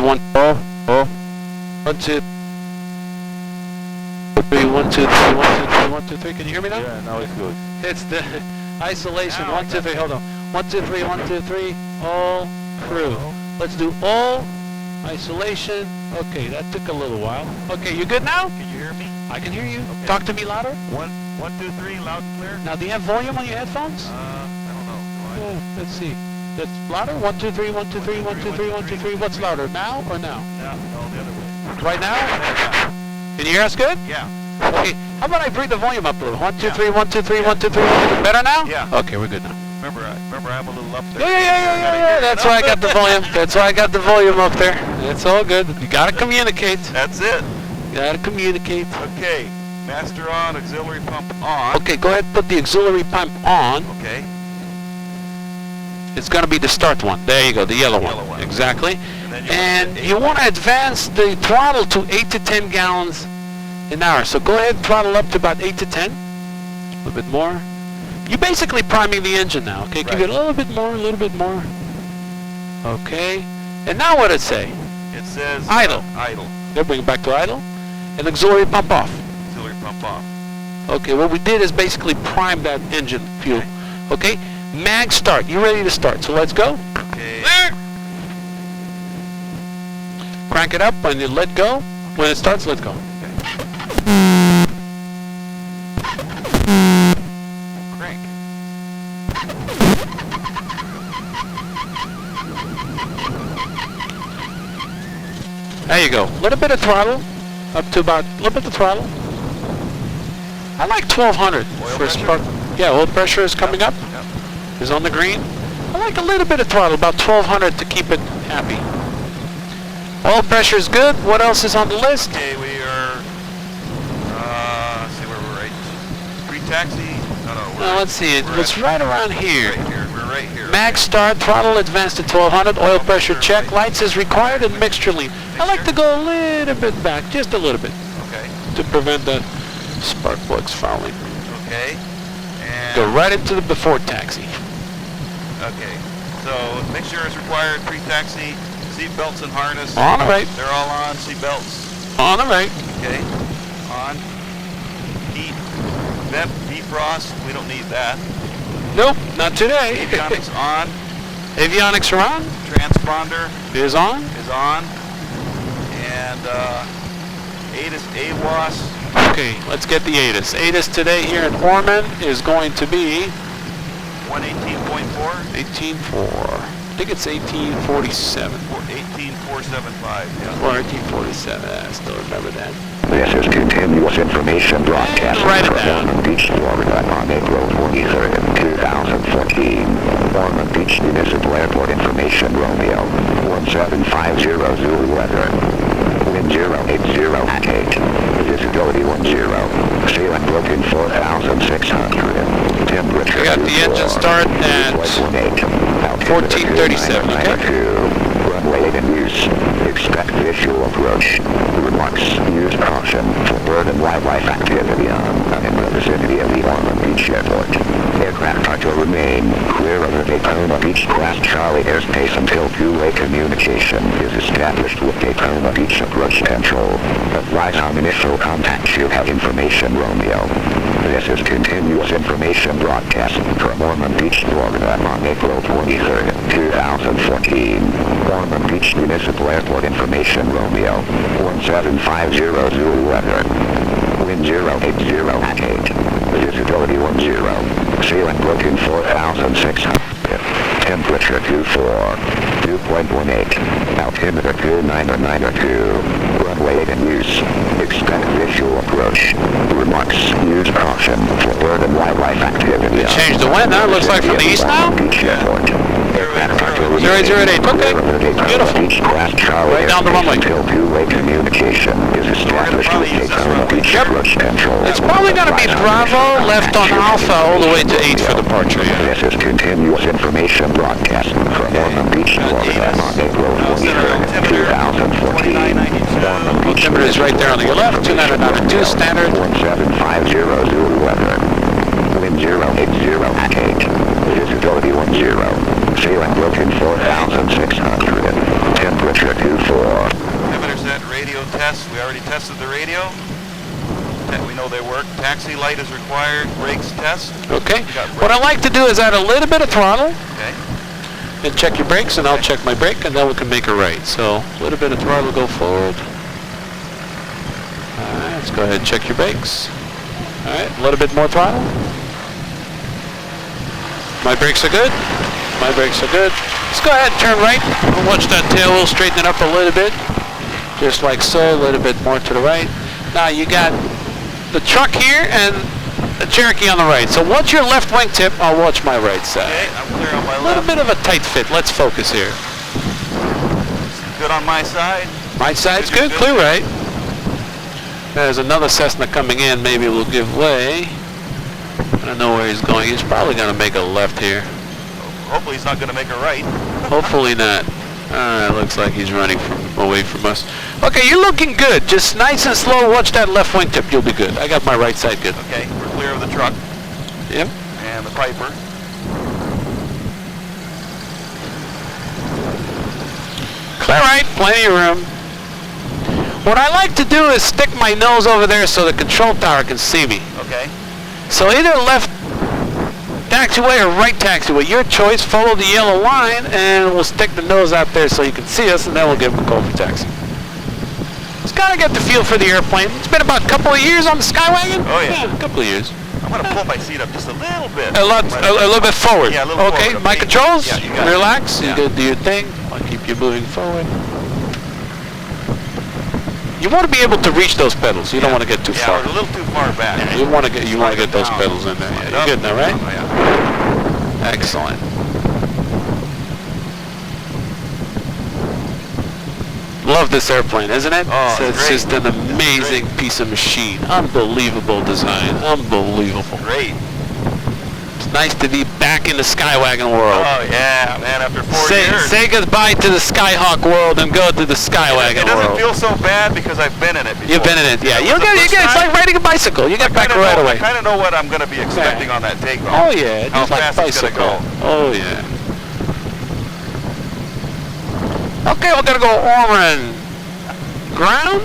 1, 1, 2, 3, 1, 2, 3, 1, 2, 3, 1, 2, 3. Can you hear me now? Yeah, now it's good. It's the isolation. 1, 2, 3. Hold on. 1, 2, 3. 1, 2, 3. All crew. Let's do all isolation. Okay, that took a little while. Okay, you good now? Can you hear me? I can hear you. Okay. Talk to me louder. 1, 2, 3, loud and clear. Now, do you have volume on your headphones? I don't know. Let's see. That's louder. 1, 2, 3. 1, 2, 3. 1, 2, 3. 1, 2, 3. What's louder, now or now? No, the other way. Right now? Can you hear us good? Yeah. Okay. How about I bring the volume up a little? 1, 2, 3. 1, 2, 3. 1, 2, 3. Better now? Yeah. Okay, we're good now. Remember I'm a little up there. Yeah. That's why I got the volume. That's why I got the volume up there. It's all good. You gotta communicate. That's it. Gotta communicate. Okay. Master on, auxiliary pump on. Okay, go ahead and put the auxiliary pump on. Okay. It's gonna be the start one. There you go, the yellow one. Exactly. And you want to advance the throttle to 8 to 10 gallons an hour. So go ahead and throttle up to about 8 to 10. A little bit more. You're basically priming the engine now, okay? Give it a little bit more, a little bit more. Okay. And now what does it say? It says idle. Idle. Then bring it back to idle. And auxiliary pump off. Auxiliary pump off. Okay, what we did is basically prime that engine fuel. Okay? Mag start. You ready to start? So let's go. Okay. Crank it up and then let go. When it starts, let's go. Crank. There you go. A little bit of throttle. Up to about a little bit of throttle. I like 1200 for a spark. Yeah, oil pressure is coming up. Is on the green. I like a little bit of throttle, about 1200 to keep it happy. Oil pressure is good. What else is on the list? Okay, we are, let's see where we're at. Pre-taxi? No, let's see. It's right around here. We're right here. Max start, throttle advanced to 1200, oil pressure check, lights is required, and mixture lean. I like to go a little bit back, just a little bit. Okay. To prevent the spark plugs fouling. Okay. And go right into the before taxi. Okay. So mixture is required, pre-taxi. Seat belts and harness. On the right. They're all on. Seat belts. On the right. Okay. On. Heat. Vent. Defrost. We don't need that. Nope. Not today. Avionics on. Avionics are on. Transponder is on. Is on. And ATIS AWAS. Okay. Let's get the ATIS. ATIS today here in Orman is going to be 118.4. 18.4. I think it's 1847. 18475, yeah. Or 1847, I still remember that. This is continuous information broadcast from Ormond Beach, Florida on April 23rd, 2014. Ormond Beach Municipal Airport information, Romeo 1750 Zulu weather. Wind 080 at 8. Visibility 10. Ceiling broken 4,600. Temperature. We got the engine start at 1437, okay? Runway in use. Expect visual approach. Remarks. Use caution for bird and wildlife activity on and in the vicinity of the Ormond Beach Airport. Aircraft are to remain clear of the Daytona Beach Class Charlie airspace until two-way communication is established with Daytona Beach approach control. Advise on initial contact should have information, Romeo. This is continuous information broadcast from Ormond Beach, Florida on April 23rd, 2014. Ormond Beach Municipal Airport information, Romeo 1750 Zulu weather. Wind 080 at 8. Visibility 10. Ceiling broken 4,600. Temperature 2.18. Altimeter 2992. Runway in use. Expect visual approach. Remarks. Use caution for bird and wildlife activity. Change the wind now. It looks like from the east now. 088. Okay. Beautiful. Right down the runway. Until two-way communication is established with Daytona Beach approach control. It's probably going to be Bravo left on Alpha all the way to 8 for departure. Yeah. This is continuous information broadcast from Ormond Beach, Florida on April 23rd, 2014. Altimeter is right there on your left. 2992 standard. 1750 Zulu weather. Wind 080 at 8. Visibility 10. Ceiling broken 4,600. Temperature 24. tested the radio. We know they work. Taxi light is required. Brakes test. Okay. What I like to do is add a little bit of throttle. Okay. And check your brakes, and I'll check my brake, and then we can make a right. So a little bit of throttle, go forward. All right, let's go ahead and check your brakes. All right, a little bit more throttle. My brakes are good. My brakes are good. Let's go ahead and turn right. Watch that tail wheel, straighten it up a little bit. Just like so, a little bit more to the right. Now you got the truck here and the Cherokee on the right. So watch your left wingtip, I'll watch my right side. Okay, I'm clear on my left. A little bit of a tight fit. Let's focus here. Good on my side. My side's good, clear right. There's another Cessna coming in, maybe we'll give way. I don't know where he's going. He's probably going to make a left here. Hopefully he's not going to make a right. Hopefully not. Looks like he's running away from us. Okay, you're looking good. Just nice and slow. Watch that left wingtip. You'll be good. I got my right side good. Okay, we're clear of the truck. Yep. And the Piper. Clear right. Plenty of room. What I like to do is stick my nose over there so the control tower can see me. Okay. So either left taxiway or right taxiway, your choice. Follow the yellow line, and we'll stick the nose out there so you can see us, and then we'll give them a call for taxi. Just gotta get the feel for the airplane. It's been about a couple of years on the Skywagon. Oh yeah, a couple of years. I'm gonna pull my seat up just a little bit. A little bit forward. Yeah, a little okay. forward. My controls. Yeah, you got it. Relax. Yeah. You go do your thing. I'll keep you moving forward. You want to be able to reach those pedals. You don't want to get too far. Yeah, we're a little too far back. Yeah, you want to get those pedals in there. Yeah, you're good now, right? Oh, yeah. Excellent. Love this airplane, isn't it? Oh, it's great. just an amazing piece of machine. Unbelievable design. Unbelievable. Great. It's nice to be back in the Skywagon world. Oh yeah, man! After 4 years. Say goodbye to the Skyhawk world and go to the Skywagon It doesn't world. feel so bad because I've been in it before. You've been in it, yeah. You get. It's time, like riding a bicycle. You get back right away. I kind of know what I'm going to be expecting on that takeoff. Oh yeah, How just like fast it's bicycle. gonna go. Oh yeah. Okay, we're gonna go Orman ground.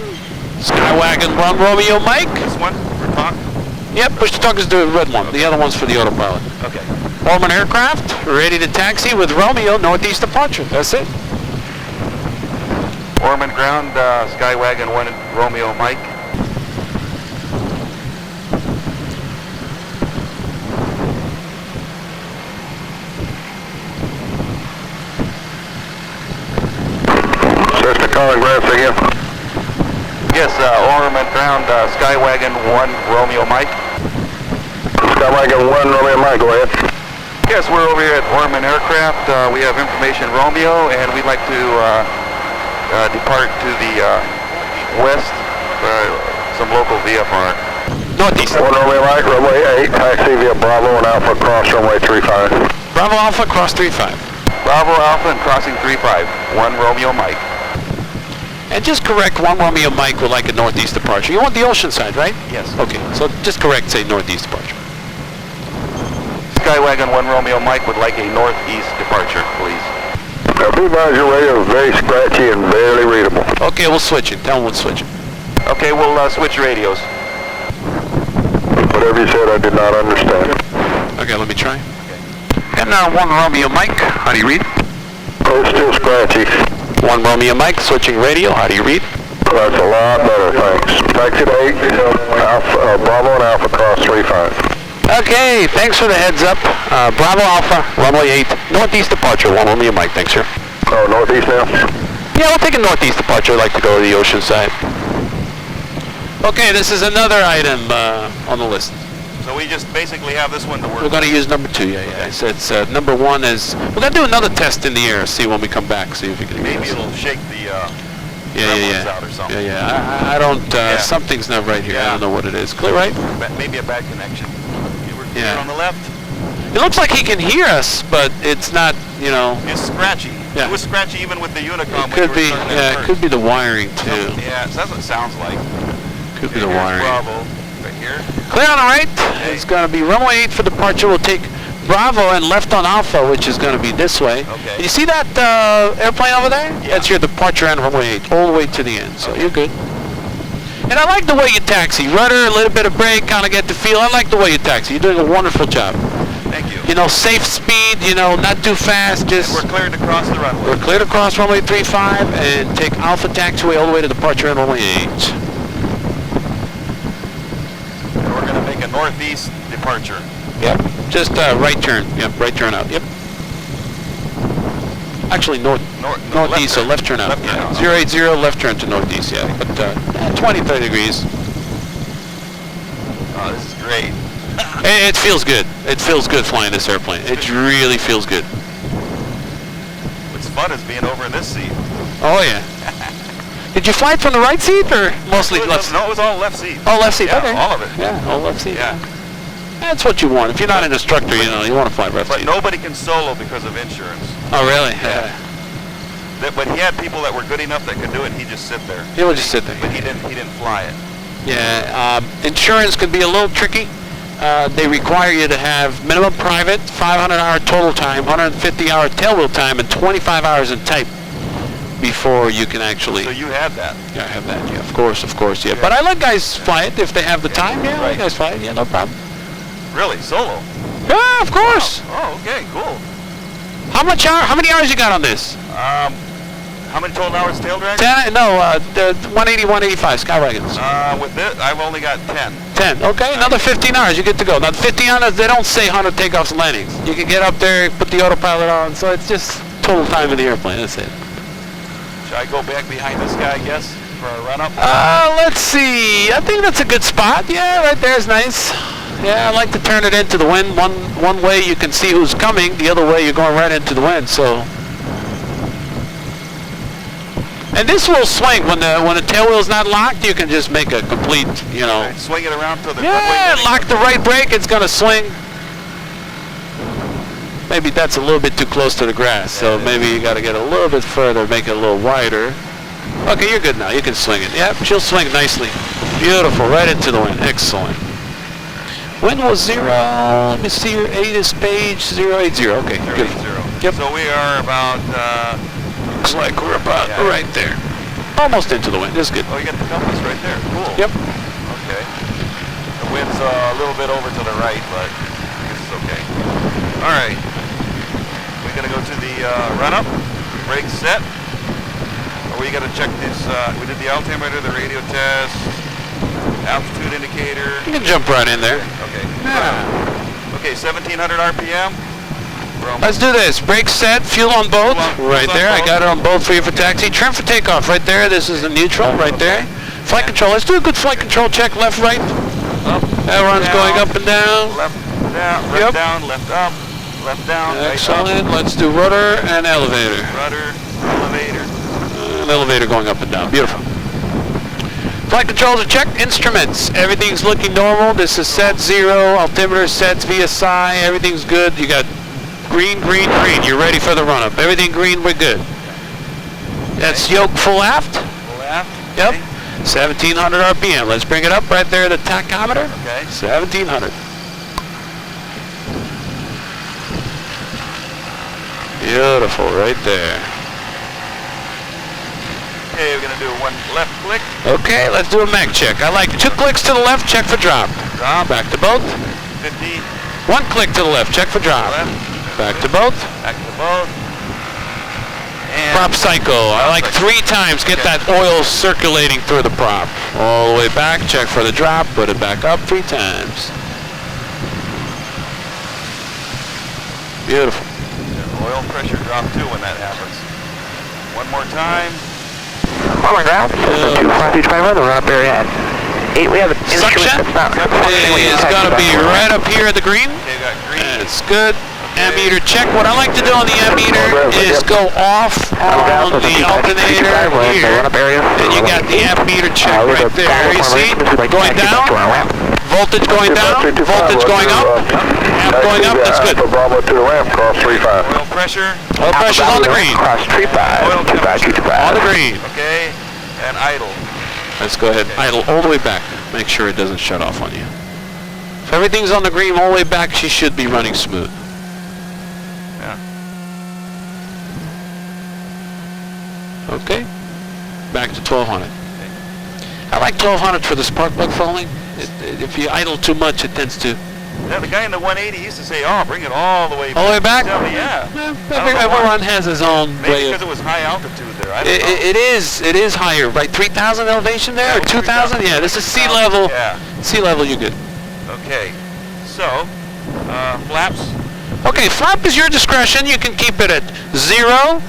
Skywagon 1 Romeo Mike. This one for talk. Yep, push the talk is the red one. The other one's for the autopilot. Okay. Orman aircraft ready to taxi with Romeo northeast departure. That's it. Orman ground, Skywagon 1 Romeo Mike. Mr. Colin Grant again. Yes, Orman ground, Skywagon 1 Romeo Mike. Skywagon 1 Romeo Mike, go ahead. Yes, we're over here at Orman Aircraft. We have information Romeo, and we'd like to depart to the west for some local VFR. Northeast. 1 Romeo Mike, runway 8, taxi via Bravo and Alpha, cross runway 35. Bravo Alpha, cross 35. Bravo Alpha and crossing 35. 1 Romeo Mike. And just correct 1 Romeo Mike would like a northeast departure. You want the ocean side, right? Yes. Okay, so just correct, say northeast departure. Skywagon 1 Romeo Mike would like a northeast departure, please. Be advised, your radio is very scratchy and barely readable. Okay, we'll switch it. Tell them we'll switch it. Okay, we'll switch radios. Whatever you said, I did not understand. Okay, let me try. And now 1 Romeo Mike, how do you read? Oh, still scratchy. 1 Romeo Mike, switching radio, how do you read? That's a lot better, thanks. Taxi to 8, Alpha, Bravo and Alpha, cross 35. Okay, thanks for the heads up. Bravo Alpha, runway 8, northeast departure, 1 Romeo Mike, thanks, sir. Oh, northeast now? Yeah, we'll take a northeast departure. I'd like to go to the ocean side. Okay, this is another item on the list. So we just basically have this one to work We're going to use number 2, yeah. So it's number 1 is, we're going to do another test in the air, see when we come back, see if we can hear Maybe us. it'll shake the Yeah. out or something. Yeah. I don't, something's not right here. I don't know what it is. Clear right? Maybe a bad connection. Okay, we're clear Yeah. on the left. It looks like he can hear us, but it's not, you know. It's scratchy. Yeah. It was scratchy even with the Unicom. It could be, yeah, it could be the wiring too. Yeah, that's what it sounds like. Could be the Here's wiring. Bravo, right here. Clear on the right. It's going to be runway 8 for departure. We'll take Bravo and left on Alpha, which is going to be this way. Okay. You see that airplane over there? Yeah. That's your departure and runway 8, all the way to the end. So you're good. And I like the way you taxi. Rudder, a little bit of brake, kind of get the feel. I like the way you taxi. You're doing a wonderful job. Thank you. You know, safe speed, you know, not too fast, just... We're cleared to cross the runway. We're cleared to cross runway 35 and take Alpha Taxiway all the way to departure at runway 8. And we're going to make a northeast departure. Yep, just right turn. Yep, right turn out. Yep. Actually, northeast, so left turn out. Left turn out. 080, left turn to northeast, yeah. But 20, 30 degrees. Oh, this is great. It feels good. It feels good flying this airplane. It really feels good. What's fun is being over in this seat. Oh, yeah. Did you fly it from the right seat or mostly left? No, it was all left seat. Oh, left seat, Yeah, okay. all of it. Yeah, all left seat. Yeah. That's what you want. If you're not an instructor, you know, you want to fly left But seat. nobody can solo because of insurance. Oh, really? Yeah. But he had people that were good enough that could do it, and he'd just sit there. He would just sit there. But he didn't fly it. Yeah, insurance can be a little tricky. They require you to have minimum private, 500-hour total time, 150-hour tailwheel time, and 25 hours in type before you can actually... So you had that. Yeah, I have that, yeah. Of course, yeah. But I let guys fly it if they have the time. Yeah, I let guys fly it. Yeah, no problem. Really? Solo? Yeah, of course. Wow. Oh, okay, cool. How many hours you got on this? How many total hours tail drag? 10? No, the 180, 185 Skywagons. With this, I've only got 10. 10, okay, another 15 hours, you get to go. Now, 15 hours, they don't say 100 takeoffs and landings. You can get up there, put the autopilot on, so it's just total time of the airplane, that's it. Should I go back behind this guy, I guess, for a run-up? Let's see, I think that's a good spot. Yeah, right there is nice. Yeah, I like to turn it into the wind. One way you can see who's coming, the other way you're going right into the wind, so... And this will swing when the tail wheel's not locked. You can just make a complete, you know. Right, swing it around to the yeah, lock the right brake. It's gonna swing. Maybe that's a little bit too close to the grass, so maybe you got to get a little bit further, make it a little wider. Okay, you're good now. You can swing it. Yep, she'll swing nicely. Beautiful, right into the wind. Excellent. Wind was 0. Let me see your 8 is page 080. Okay, good. 080. Yep. So we are about. Looks like we're about right there. Almost into the wind. That's good. Oh, you got the compass right there. Cool. Yep. Okay. The wind's a little bit over to the right, but I guess it's okay. All right. We're going to go to the run-up. Brake set. We got to check this. We did the altimeter, the radio test, altitude indicator. You can jump right in there. Okay. Yeah. Okay, 1700 RPM. Let's do this. Brake set, fuel on both. Right there. I got it on both for you for taxi. Trim for takeoff right there. This is the neutral right there. Flight control. Let's do a good flight control check. Left, right. Up. Aileron's going up and down. Left down, right down, left up, left down. Excellent. Right up. Let's do rudder and elevator. Rudder, elevator. An elevator going up and down. Beautiful. Flight controls are checked. Instruments. Everything's looking normal. This is set 0. Altimeter sets VSI. Everything's good. You got green, green, green. You're ready for the run-up. Everything green, we're good. That's yoke full aft. Full aft. Yep. Okay. 1700 RPM. Let's bring it up right there, the tachometer. Okay. 1700. Beautiful, right there. Okay, we're going to do one left click. Okay, let's do a mag check. I like 2 clicks to the left, check for drop. Drop. Back to both. 50. 1 click to the left, check for drop. Left. Back to both. Back to both. And Prop cycle. I like 3 times. Get that oil circulating through the prop. All the way back, check for the drop, put it back up 3 times. Beautiful. oil pressure drop too when that happens. One more time. On the ground, 255 on the run-up area. 8, we have an instrument Suction that's not is going to be right up here at the green. Okay, got green. It's good. Ammeter check. What I like to do on the ammeter is go off on the alternator here, and you got the ammeter check right there. You see? Going down, voltage going down, voltage going up, amp going up. That's good. Bravo to the ramp, cross 35. Oil pressure. Oil pressure's on the green. Cross 35, 25, 25. On the green. Okay, and idle. Let's go ahead. Idle all the way back. Make sure it doesn't shut off on you. If everything's on the green all the way back, she should be running smooth. Okay, back to 1200. I like 1200 for the spark plug falling. If you idle too much, it tends to. Yeah, the guy in the 180 used to say, "Oh, bring it all the way All the way back? Yeah. Everyone has his own Maybe way because of. it was high altitude there. I don't know. It is higher, right? 3,000 elevation there, or 2,000? Yeah, this is sea 3,000. level. Yeah. Sea level, you're good. Okay. So, flaps. Okay, flap is your discretion. You can keep it at 0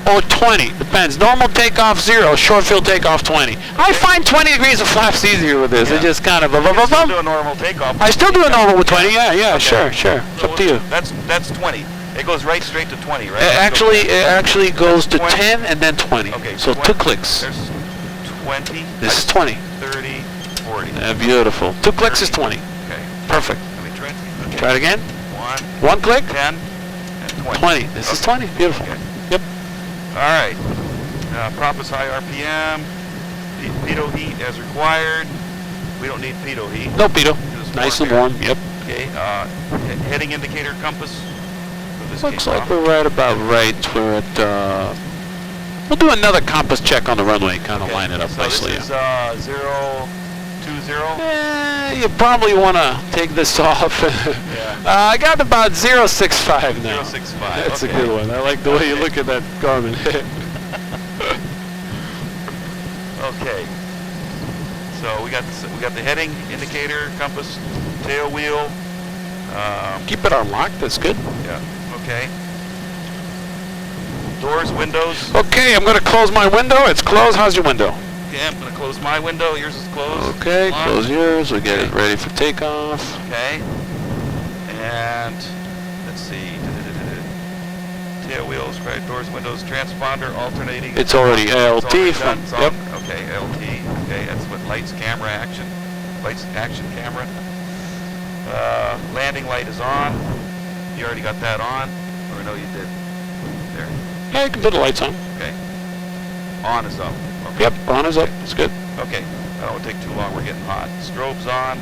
or 20. Depends. Normal takeoff 0, short field takeoff 20. I find 20 degrees of flaps easier with this. Yeah. It just kind of You still do a normal takeoff. I still do a normal with 20. Yeah, Okay. sure. It's So up to you. That's 20. It goes right straight to 20, right? It actually goes to 20. 10 and then 20. Okay. So 20. 2 clicks. There's 20. This is 20. 30, 40. Beautiful. 2 clicks is 20. Okay. Perfect. Let me try it. Okay. Try it again. 1, 1 click. 10, and 20. 20. This is 20. Beautiful. Okay. Yep. All right. Prop is high RPM. Pitot heat as required. We don't need pitot heat. No pitot. Just Nice and here. warm. Yep. Okay. Heading indicator compass. So this Looks came like off. we're right about right. We're at. We'll do another compass check on the runway. Kind of Okay. line it up So nicely. this is 020. You probably want to take this off. Yeah. I got about 065 now. 065. That's okay. a good one. I like the way you Okay. look at that Garmin. Okay. So we got the heading indicator, compass, tail wheel. Keep it unlocked. That's good. Yeah. Okay. Doors, windows. Okay, I'm going to close my window. It's closed. How's your window? Okay, I'm gonna close my window. Yours is closed. Okay, Locked. close yours. We'll get it ready for takeoff. Okay. And let's see. Tail wheels, right? Doors, windows, transponder, alternating. It's already It's LT already from. done. It's on. Yep. Okay, LT. Okay, that's what lights, camera, action. Lights, action, camera. Landing light is on. You already got that on, or no, you did. There. Yeah, you can put the lights on. Okay. On is up. Okay. Yep, on is up. It's good. Okay. That won't take too long. We're getting hot. Strobes on.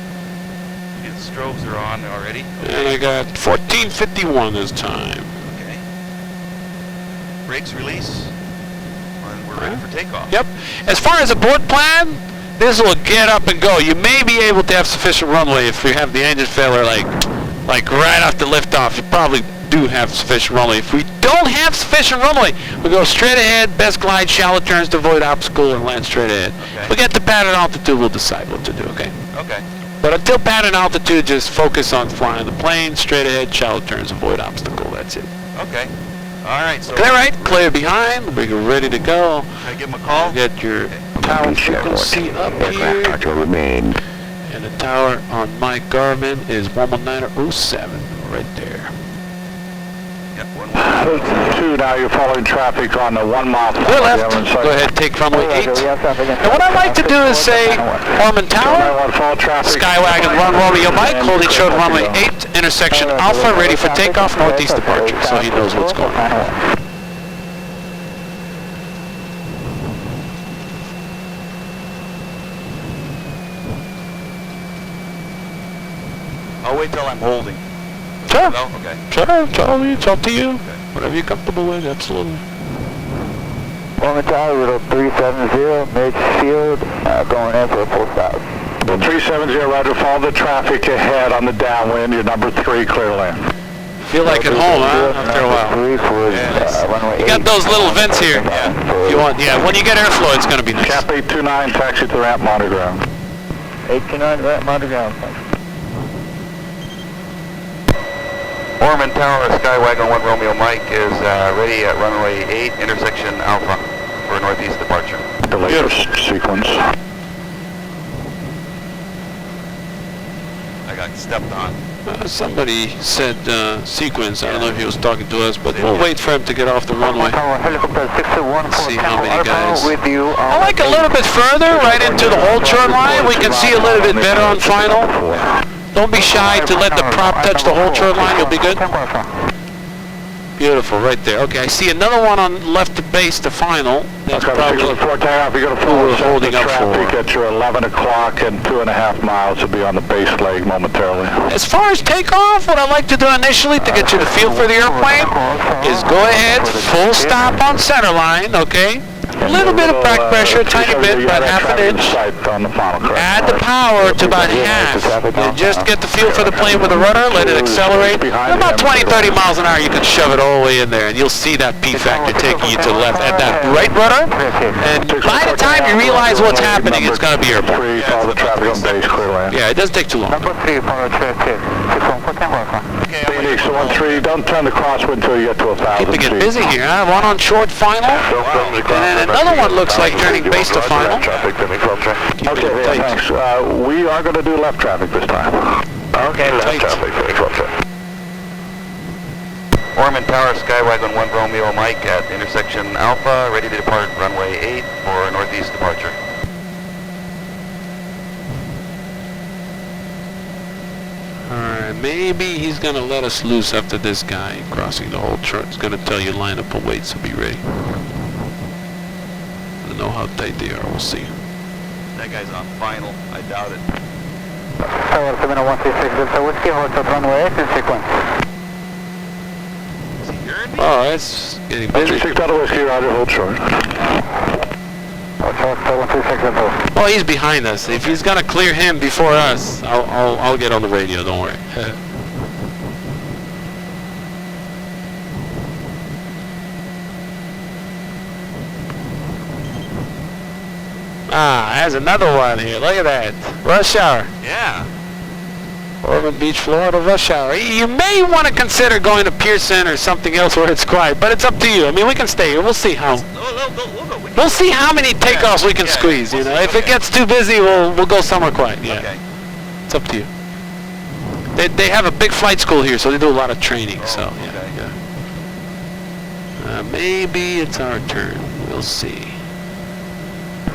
The strobes are on already. And I got 14:51 this time. Okay. Brakes release. And we're ready for takeoff. Yep. As far as a board plan, this will get up and go. You may be able to have sufficient runway if you have the engine failure like right after liftoff. You probably do have sufficient runway. If we don't have sufficient runway, we go straight ahead, best glide, shallow turns to avoid obstacle, and land straight ahead. Okay. If we get to pattern altitude, we'll decide what to do, okay? Okay. But until pattern altitude, just focus on flying the plane, straight ahead, shallow turns, avoid obstacle. That's it. Okay. All right. So Clear right, clear behind. We're ready to go. can I give him a call? Get your Okay. power Reach airport. frequency up Aircraft here. are to remain. And the tower on my Garmin is 119.07, right there. Yep. 2, now you're following traffic on the 1 mile. Clear left. Go ahead, take runway 8. And what I'd like to do is say, Ormond Tower, Skywagon, run Romeo Mike, holding short runway 8, intersection Alpha, ready for takeoff, northeast departure, so he knows what's going on. I'll wait till I'm holding. Sure, No? Okay. sure, it's up to you. Whatever you're comfortable with, absolutely. Ormond Tower, Route 370, midfield, going in for a full stop. 370, roger, follow the traffic ahead on the downwind, you're number 3, clear lane. Feel like at home, huh? After a while. You got those little vents here. Yeah. You want, yeah. When you get airflow, it's gonna be nice. Cap 829, taxi to ramp, monitor ground. 829, right, monitor ground. Ormond Tower, Skywagon 1 Romeo Mike is ready at runway 8, intersection Alpha for northeast departure. The latest sequence. I got stepped on. Somebody said sequence. I don't know if he was talking to us, but we'll wait for him to get off the runway. Helicopter 621 See how many guys. with you. I like a little bit further, right into the hold short line. We can see a little bit better on final. Don't be shy to let the prop touch the hold short line. You'll be good. Beautiful, right there. Okay, I see another one on left to base to final. That's probably before takeoff, you're going to who we're follow holding up traffic for. at your 11 o'clock and 2.5 miles will be on the base leg momentarily. As far as takeoff, what I like to do initially to get you the feel for the airplane is go ahead, full stop on center line, okay? A little bit of back pressure, a tiny bit, about half an inch. Add the power to about half. And just get the feel for the plane with the rudder, let it accelerate. About 20-30 miles an hour, you can shove it all the way in there, and you'll see that P factor taking you to the left at that right rudder. And by the time you realize what's happening, it's going to be airborne. Yeah, it doesn't take too long. Number 3, follow track 6. 614, welcome. Phoenix 1-3, don't turn the crosswind until you get to 1,000 Keeping it feet. busy here, huh? One on short final, and then another one looks like turning base to final. Okay, thanks. We are going to do left traffic this time. Okay, left traffic, Phoenix 1-3. Orman Tower, Skywagon 1 Romeo Mike at intersection Alpha, ready to depart runway 8 for northeast departure. Alright, maybe he's going to let us loose after this guy crossing the whole chart. He's going to tell you line up and wait, so be ready. I don't know how tight they are, we'll see. That guy's on final, I doubt it. Tower 7136 Delta Whiskey, hold at runway 8 in sequence. Is he hearing me? Oh, it's getting busy. 6 Delta Whiskey, roger, hold short. Oh, he's behind us. If he's gonna clear him before us, I'll get on the radio. Don't worry. There's another one here. Look at that. Rush hour. Yeah. Ormond Beach, Florida, rush hour. You may want to consider going to Pearson or something else where it's quiet, but it's up to you. I mean, we can stay here. We'll see how. We'll see how many takeoffs we can squeeze. You know, if it gets too busy, we'll go somewhere quiet. Yeah. Okay. It's up to you. They have a big flight school here, so they do a lot of training. So okay. yeah. Maybe it's our turn. We'll see.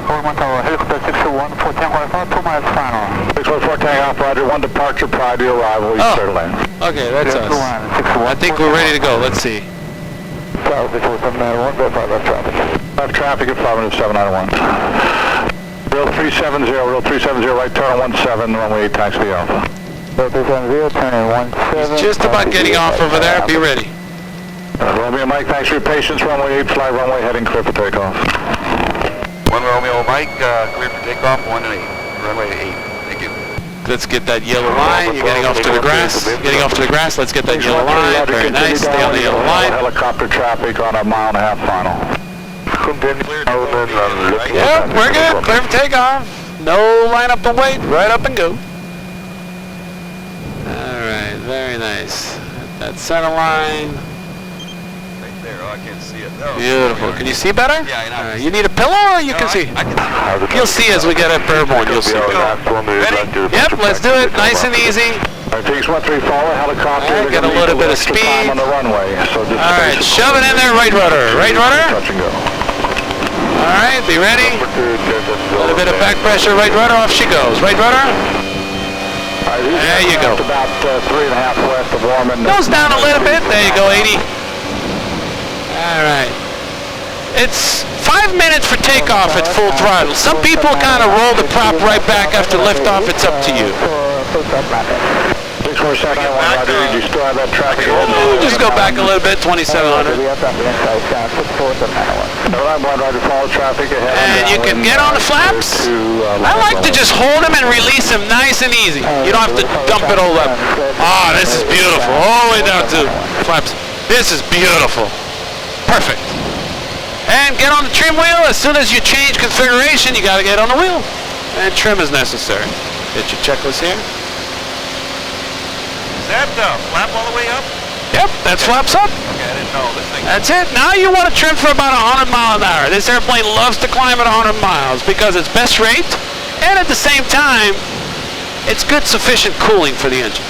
Orman Tower, helicopter 621, 14 horizontal, 2 miles final. 614 takeoff, roger, 1 departure prior to arrival, east clear lane. Okay, that's us. 621, I think we're ready to go. Let's see. Tower 691, verify left traffic. Left traffic at 50791. Real 370, real 370, right turn on 17, runway 8, taxi Alpha. Real 370, turning 17. He's just about getting off over there. Be ready. Romeo Mike, thanks for your patience. Runway 8, fly runway heading clear for takeoff. 1 Romeo Mike, clear for takeoff, 1 and 8, runway 8. Thank you. Let's get that yellow line. You're getting off to the grass. Getting off to the grass. Let's get that yellow line. Very nice. Stay on the yellow line. Helicopter traffic on a 1.5 mile final. Yep, we're good. Clear for takeoff. No line up and wait. Right up and go. All right. Very nice. That center line. Right there. Oh, I can't see it. Oh, Beautiful. Can you see better? Yeah, I know. You need a pillow or you can see? I can see. You'll see as we get up airborne. You'll see. Ready? Yep, let's do it. Nice and easy. Phoenix 1-3, follow helicopter. All right, get a little bit of speed. On the runway, so just All right, shove it in there, right rudder. Right rudder. Touch and go. All right, be ready. A little bit of back pressure, right rudder, off she goes. Right rudder. There you go. About 3.5 west of Ormond. Goes down a little bit. There you go, 80. All right. It's 5 minutes for takeoff at full throttle. Some people kind of roll the prop right back after liftoff. It's up to you. 647, you still have that traffic. Just go back a little bit, 2700. And you can get on the flaps. I like to just hold them and release them nice and easy. You don't have to dump it all up. Oh, this is beautiful. All the way down to flaps. This is beautiful. Perfect. And get on the trim wheel. As soon as you change configuration, you got to get on the wheel. And trim is necessary. Get your checklist here. Is that flap all the way up? Yep, that flaps up. Okay, I didn't know this thing. That's it. Now you want to trim for about 100 miles an hour. This airplane loves to climb at 100 miles because it's best rate, and at the same time, it's good sufficient cooling for the engine.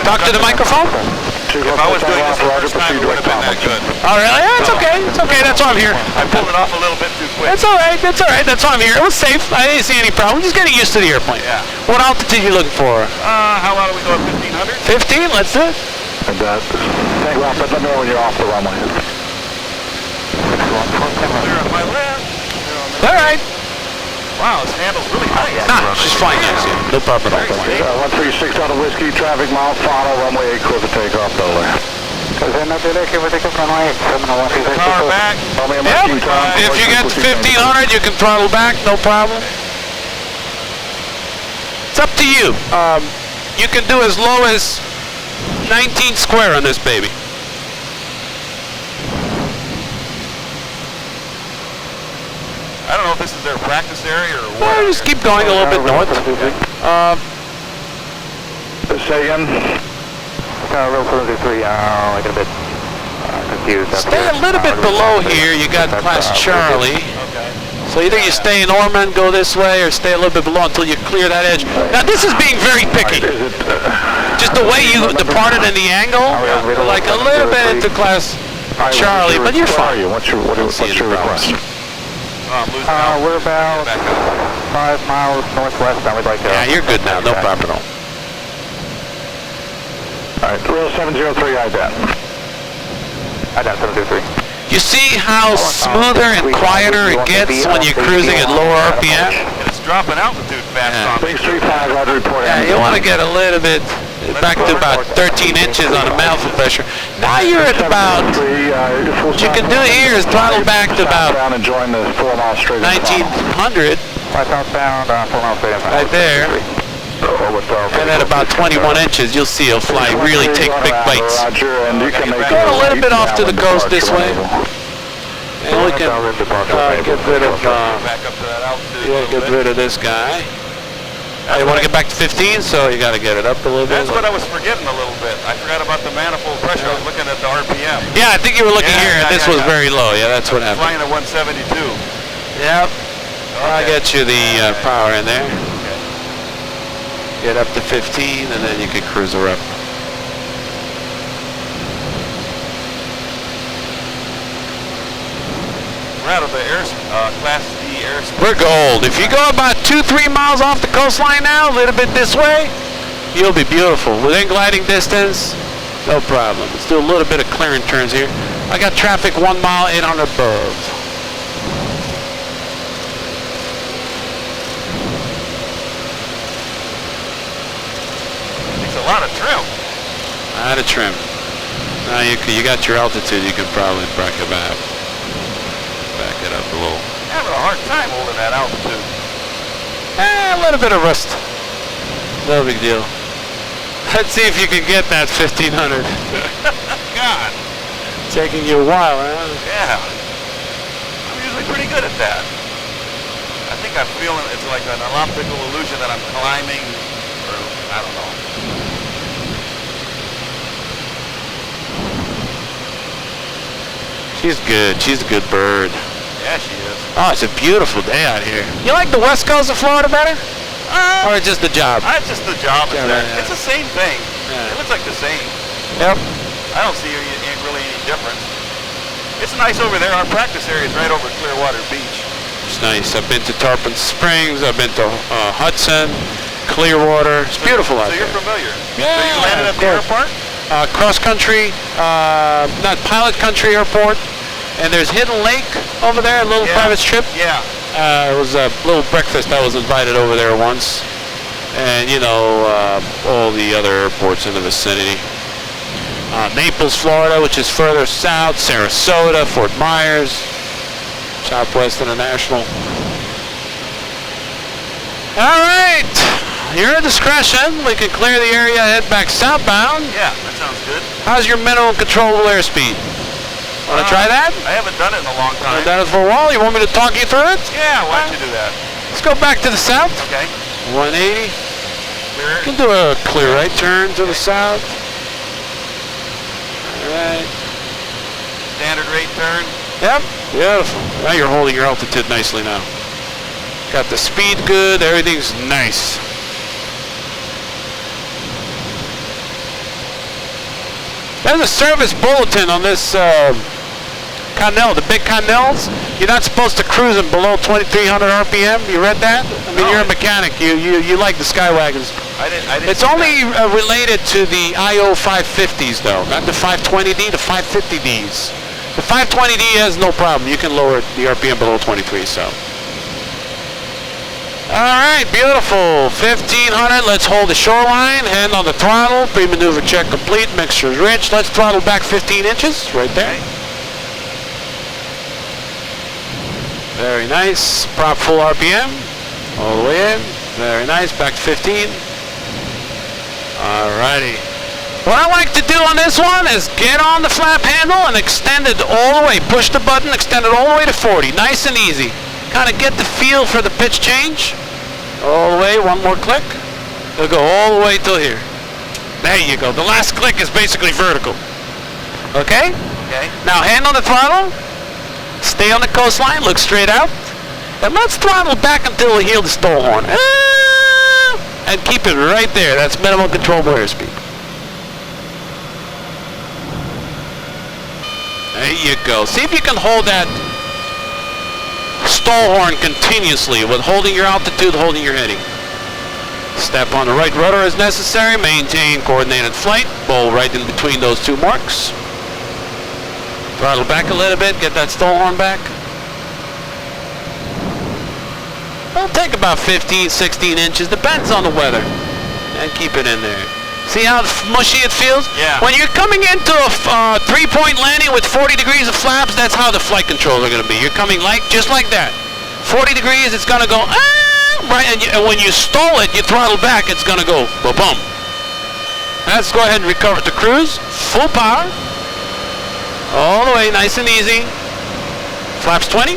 Talk to the microphone. If I was doing this the first time, it would have been that good. Oh, really? Yeah, it's okay. It's okay. That's why I'm here. I pulled it off a little bit too quick. That's all right. That's all right. That's why I'm here. It was safe. I didn't see any problem. Just getting used to the airplane. Yeah. What altitude are you looking for? How low do we go at 1500? 15? Let's do it. And let me know when you're off the runway. Clear on my left. All right. Wow, this handle's really nice. Nah, she's fine, nice, yeah. No problem at all. 136 out of whiskey, traffic mile, final, runway 8, clear for takeoff, Flagler. Power back. If you get to 1500, you can throttle back, no problem. It's up to you. You can do as low as 19 square on this baby. I don't know if this is their practice area or what. Well, just keep going a little bit north. Say again? Real 723, I get a bit confused. Stay a little bit below here. You got class Charlie. Okay. So either you stay in Ormond, go this way, or stay a little bit below until you clear that edge. Now this is being very picky. Just the way you departed in the angle, like a little bit into class Charlie, but you're fine. What's your request? Oh, I'm losing out. We're about Back up. 5 miles northwest. I would like to... Yeah, you're good now. No problem at all. All right, real 703, IDAT. IDAT 723. You see how smoother and quieter it gets when you're cruising at lower RPM? And it's dropping altitude fast on me. 635, Roger, report. Yeah, you want to get a little bit back to about 13 inches on a manifold pressure. Now you're at about, what you can do here is throttle back to about 1900, southbound, 4 miles straight in. right there. And at about 21 inches, you'll see it'll fly, really take big bites. Roger, and you can make Go a little bit off to the coast this way. And we can get rid of, Back up to that altitude. yeah, get rid of this guy. You want to get back to 15, so you got to get it up a little bit. That's what I was forgetting a little bit. I forgot about the manifold pressure. I was looking at the RPM. Yeah, I think you were looking here, and this was very low. Yeah, that's what happened. Flying at 172. Yep. I'll get you the power in there. Get up to 15, and then you can cruise her up. We're out of the Class D airspace. We're gold. If you go about 2-3 miles off the coastline now, a little bit this way, you'll be beautiful. Within gliding distance, no problem. Let's do a little bit of clearing turns here. I got traffic 1 mile, 800 above. It's a lot of trim. Out of trim. Now you got your altitude, you can probably back it back. Back it up a little. Having a hard time holding that altitude. A little bit of rust. No big deal. Let's see if you can get that 1500. God. Taking you a while, huh? Yeah. I'm usually pretty good at that. I think I'm feeling it's like an optical illusion that I'm climbing, or I don't know. She's good. She's a good bird. Yeah, she is. Oh, it's a beautiful day out here. You like the west coast of Florida better? Or just the job? It's just the job. Yeah, yeah. It's the same thing. Yeah. It looks like the same. Yep. I don't see really any difference. It's nice over there. Our practice area is right over Clearwater Beach. It's nice. I've been to Tarpon Springs. I've been to Hudson, Clearwater. It's beautiful out So there. you're familiar. Yeah, So you landed at the of airport? Cross Country, not Pilot Country Airport. And there's Hidden Lake over there, a little private strip. Yeah. It was a little breakfast. I was invited over there once. And, you know, all the other airports in the vicinity. Naples, Florida, which is further south. Sarasota, Fort Myers, Southwest International. All right. Your discretion. We can clear the area, head back southbound. Yeah, that sounds good. How's your minimum controllable airspeed? Want to try that? I haven't done it in a long time. I've done it for a while. You want me to talk you through it? Yeah, why don't you do that? Let's go back to the south. Okay. 180. Clear it. You can do a clear right turn to the south. All right. Standard rate turn. Yep. Beautiful. Now you're holding your altitude nicely now. Got the speed good. Everything's nice. There's a service bulletin on this Connell, the big Connells. You're not supposed to cruise them below 2,300 RPM. You read that? I mean, you're a mechanic. You like the Skywagons. I didn't. It's only related to the IO 550s, though, not the 520D, the 550Ds. The 520D has no problem. You can lower the RPM below 23, so. Alright, beautiful. 1500, let's hold the shoreline, hand on the throttle, pre-maneuver check complete, mixture is rich. Let's throttle back 15 inches, right there. Very nice. Prop full RPM, all the way in. Very nice, back to 15. Alrighty. What I like to do on this one is get on the flap handle and extend it all the way. Push the button, extend it all the way to 40. Nice and easy. Kind of get the feel for the pitch change. All the way, one more click. It'll go all the way till here. There you go. The last click is basically vertical. Okay? Okay. Now hand on the throttle. Stay on the coastline, look straight out. And let's throttle back until we hear the stall horn. And keep it right there. That's minimum controllable airspeed. There you go. See if you can hold that stall horn continuously with holding your altitude, holding your heading. Step on the right rudder as necessary. Maintain coordinated flight. Bowl right in between those two marks. Throttle back a little bit. Get that stall horn back. It'll take about 15, 16 inches. Depends on the weather. And keep it in there. See how mushy it feels? Yeah. When you're coming into a three-point landing with 40 degrees of flaps, that's how the flight controls are going to be. You're coming just like that. 40 degrees, it's going to go, right, and when you stall it, you throttle back, it's going to go, ba-bum. Let's go ahead and recover to cruise. Full power. All the way, nice and easy. Flaps 20.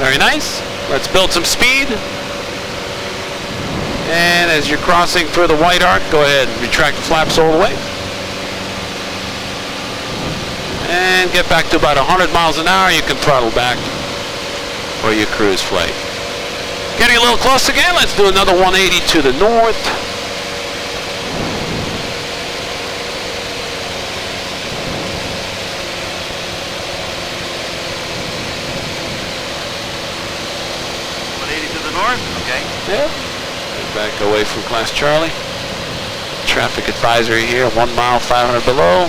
Very nice. Let's build some speed. And as you're crossing through the white arc, go ahead and retract the flaps all the way. And get back to about 100 miles an hour. You can throttle back for your cruise flight. Getting a little close again. Let's do another 180 to the north. Okay. Yeah. Back away from Class Charlie. Traffic advisory here, 1 mile, 500 below.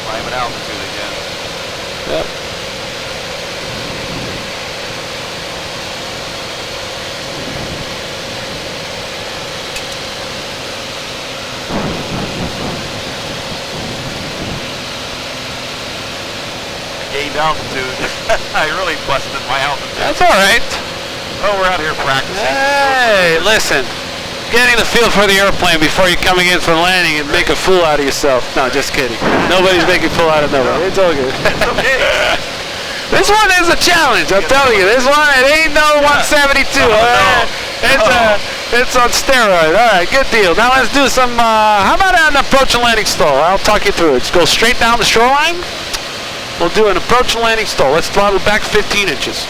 Climbing altitude again. Yep. Gained altitude. I really busted my altitude. That's all right. Oh, we're out here practicing. Hey, listen. Getting the feel for the airplane before you're coming in for landing and make a fool out of yourself. No, just kidding. Nobody's making a fool out of nobody. It's all good. It's okay. This one is a challenge, I'm telling you. This one, it ain't no 172. It's on steroids. All right, good deal. Now let's do some, how about an approach and landing stall? I'll talk you through it. Just go straight down the shoreline. We'll do an approach and landing stall. Let's throttle back 15 inches.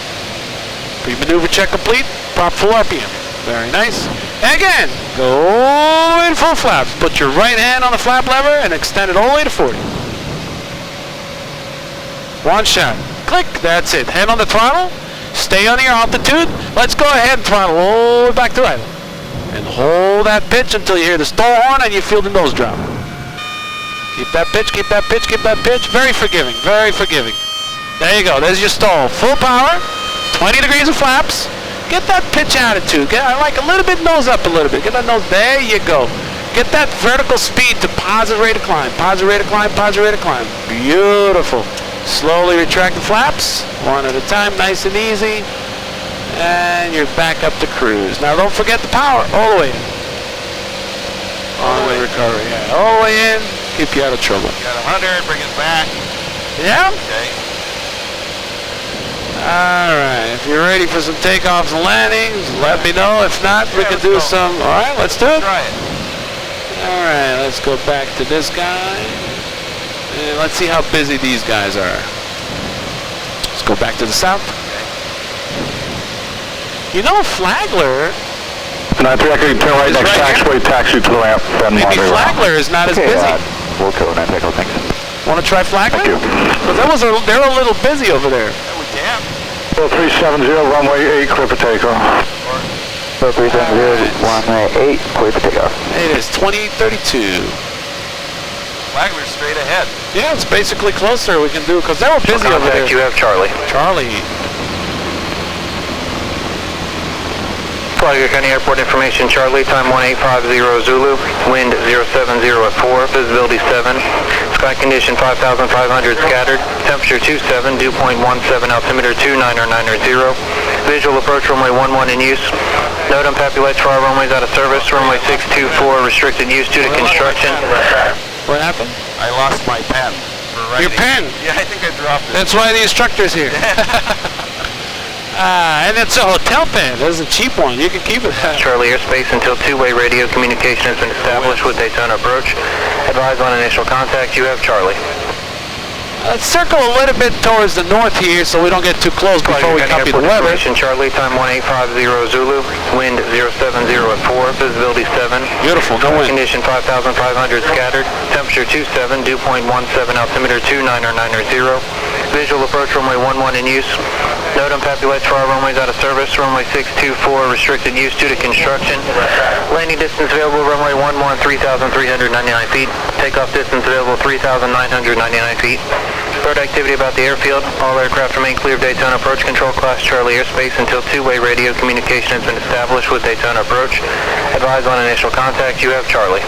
Pre-maneuver check complete. Prop full RPM. Very nice. And again, go all the way to full flaps. Put your right hand on the flap lever and extend it all the way to 40. One shot. Click. That's it. Hand on the throttle. Stay on your altitude. Let's go ahead and throttle all the way back to idle. And hold that pitch until you hear the stall horn and you feel the nose drop. Keep that pitch, keep that pitch, keep that pitch. Very forgiving, very forgiving. There you go, there's your stall. Full power, 20 degrees of flaps. Get that pitch attitude. I like a little bit nose up a little bit. Get that nose, there you go. Get that vertical speed to positive rate of climb. Positive rate of climb, positive rate of climb. Beautiful. Slowly retract the flaps, one at a time, nice and easy. And you're back up to cruise. Now don't forget the power, all the way in. All the way recovery, yeah. All the way in. Keep you out of trouble. Got 100, bring it back. Yeah? Okay. Alright, if you're ready for some takeoffs and landings, let me know. If not, we can do some. Alright, let's do it. Try it. Alright, let's go back to this guy. And let's see how busy these guys are. Let's go back to the south. You know, Flagler. 93, I can turn right next taxiway, taxi to the ramp. Maybe Flagler is not as busy. We'll go 9 Takeoff, thanks. Want to try Flagler? Thank you. Because they're a little busy over there. Yeah, we can. 0370, runway 8, clear for takeoff. 0370, runway 8, clear for takeoff. It is 2832. Flagler's straight ahead. Yeah, it's basically closer we can do, because they were busy over there. You have Charlie. Charlie. Flagler County Airport information, Charlie, time 1850 Zulu, wind 070 at 4, visibility 7, sky condition 5,500 scattered, temperature 27, dew point 17, altimeter 29090, visual approach runway 11 in use. Note unpappy lights for our runways out of service, runway 624 restricted use due to construction. What happened? I lost my pen. For Your pen? Yeah, I think I dropped it. That's why the instructor's here. And it's a hotel pen. There's a cheap one. You can keep it. Charlie airspace until two-way radio communication has been established with Daytona approach. Advise on initial contact. You have Charlie. Let's circle a little bit towards the north here so we don't get too close before we copy the weather. Charlie, time 1850 Zulu, wind 070 at 4, visibility 7. Beautiful, no wind. Condition 5,500 scattered, temperature 27, dew point 17, altimeter 29090. Visual approach runway 11 in use. Note unpappy lights for our runways out of service, runway 624 restricted use due to construction. Landing distance available runway 11 3,399 feet. Takeoff distance available 3,999 feet. Bird activity about the airfield. All aircraft remain clear of Daytona approach. Control class Charlie airspace until two-way radio communication has been established with Daytona approach. Advise on initial contact. You have Charlie.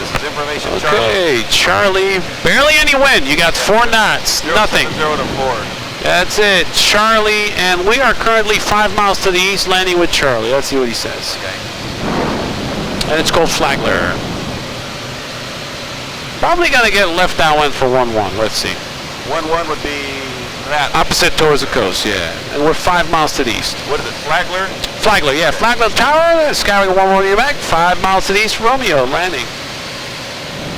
This is information, Okay, Charlie, barely any wind. You got 4 knots, nothing. 0 to 4. That's it, Charlie, and we are currently 5 miles to the east, landing with Charlie. Let's see what he says. Okay. And it's called Flagler. Probably gonna get left downwind for 1-1. Let's see. 1-1 would be that. Opposite towards the coast, yeah. And we're 5 miles to the east. What is it, Flagler? Flagler, yeah. Flagler Tower, Skywagon 1 Romeo back, 5 miles to the east, Romeo landing.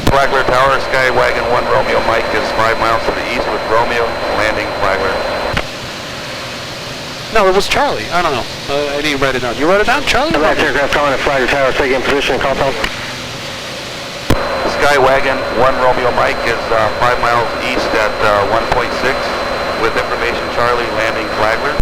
Flagler Tower, Skywagon 1 Romeo Mike is 5 miles to the east with Romeo, landing Flagler. No, it was Charlie. I don't know. I didn't write it down. You wrote it down, Charlie? Aircraft calling at Flagler Tower, taking position, call tone. Skywagon 1 Romeo Mike is 5 miles east at 1.6 with information Charlie, landing Flagler.